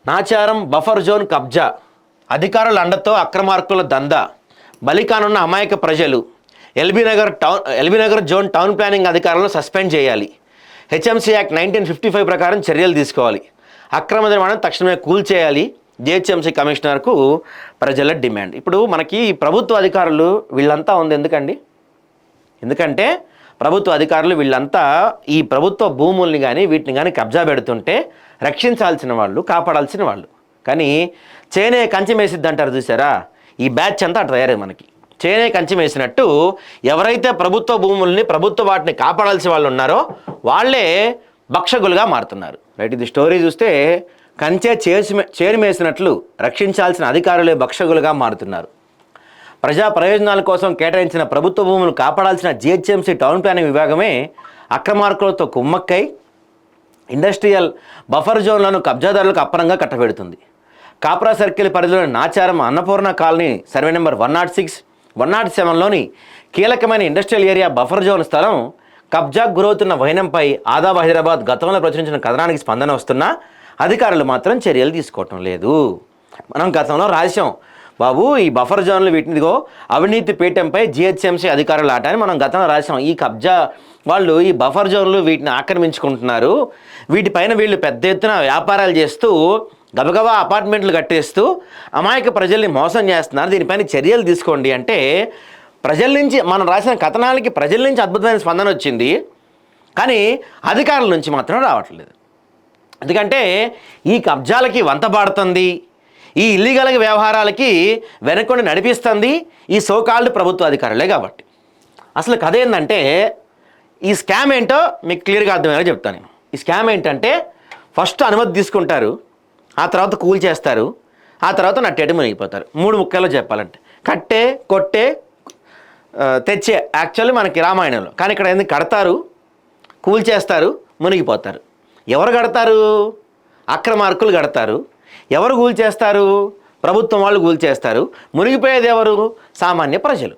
Nacharam buffer zone కబ్జా, అధికారుల అండతో అక్రమార్కుల దందా, బలికానున్న అమాయక ప్రజలు, ఎల్బీనగర్ జోన్ టౌన్ ప్లానింగ్ అధికారులను సస్పెండ్ చేయాలి, హెచ్ఎంసీ యాక్ట్ 1955 ప్రకారం చర్యలు తీసుకోవాలి, అక్రమ నిర్మాణం తక్షణమే కూల్చేయాలి, జిహెచ్ఎంసీ కమిషనర్కు ప్రజల డిమాండ్. ఇప్పుడు మనకి ప్రభుత్వ అధికారులు వీళ్ళంతా ఉంది ఎందుకంటే ప్రభుత్వ అధికారులు వీళ్ళంతా ఈ ప్రభుత్వ భూముల్ని కానీ వీటిని కానీ కబ్జా పెడుతుంటే రక్షించాల్సిన వాళ్ళు, కాపాడాల్సిన వాళ్ళు. కానీ చేనే కంచెం వేసిద్ది అంటారు చూసారా, ఈ బ్యాచ్ అంతా అటు తయారే. మనకి చేనే కంచెం వేసినట్టు ఎవరైతే ప్రభుత్వ భూముల్ని, ప్రభుత్వ వాటిని కాపాడాల్సిన వాళ్ళు ఉన్నారో వాళ్ళే భక్షకులుగా మారుతున్నారు. రైట్, ఇది స్టోరీ చూస్తే కంచె చేరు మేసినట్లు రక్షించాల్సిన అధికారులే భక్షకులుగా మారుతున్నారు. ప్రజా ప్రయోజనాల కోసం కేటాయించిన ప్రభుత్వ భూములు కాపాడాల్సిన జిహెచ్ఎంసీ టౌన్ ప్లానింగ్ విభాగమే అక్రమార్కులతో కుమ్మక్కై ఇండస్ట్రియల్ బఫర్ జోన్లను కబ్జాదారులకు అప్పనంగా కట్టబెడుతుంది. కాప్రా సర్కిల్ పరిధిలోని Nacharam Annapurna colony survey number 106, 107లోని కీలకమైన ఇండస్ట్రియల్ ఏరియా బఫర్ జోన్ స్థలం కబ్జాకు గురవుతున్న వైనంపై ఆదాబ్ హైదరాబాద్ గతంలో ప్రచురించిన కథనానికి స్పందన వస్తున్నా అధికారులు మాత్రం చర్యలు తీసుకోవటం లేదు. మనం గతంలో రాశాం బాబు, ఈ బఫర్ జోన్లు వీటినిదిగో అవినీతి పీఠంపై జిహెచ్ఎంసీ అధికారులు ఆట అని మనం గతంలో రాసాం. ఈ కబ్జా వాళ్ళు ఈ బఫర్ జోన్లు వీటిని ఆక్రమించుకుంటున్నారు, వీటిపైన వీళ్ళు పెద్ద ఎత్తున వ్యాపారాలు చేస్తూ గబగబా అపార్ట్మెంట్లు కట్టేస్తూ అమాయక ప్రజల్ని మోసం చేస్తున్నారు, దీనిపైన చర్యలు తీసుకోండి అంటే ప్రజల నుంచి మనం రాసిన కథనాలకి ప్రజల నుంచి అద్భుతమైన స్పందన వచ్చింది. కానీ అధికారుల నుంచి మాత్రం రావట్లేదు. ఎందుకంటే ఈ కబ్జాలకి వంతపాడుతుంది, ఈ ఇల్లీగల్ వ్యవహారాలకి వెనక్కొని నడిపిస్తుంది ఈ సోకాల్డ్ ప్రభుత్వ అధికారులే. కాబట్టి అసలు కథ ఏంటంటే ఈ స్కామ్ ఏంటో మీకు క్లియర్గా అర్థమయ్యేలా చెప్తాను. ఈ స్కామ్ ఏంటంటే ఫస్ట్ అనుమతి తీసుకుంటారు, ఆ తర్వాత కూల్ చేస్తారు, ఆ తర్వాత నట్టేటి మునిగిపోతారు. 3 ముక్కల్లో చెప్పాలంటే కట్టే, కొట్టే, తెచ్చే. యాక్చువల్లీ మనకి రామాయణంలో. కానీ ఇక్కడ ఎందుకు కడతారు, కూల్ చేస్తారు, మునిగిపోతారు. ఎవరు కడతారు? అక్రమార్కులు కడతారు. ఎవరు కూల్ చేస్తారు? ప్రభుత్వం వాళ్ళు కూల్ చేస్తారు. మునిగిపోయేది ఎవరు? సామాన్య ప్రజలు.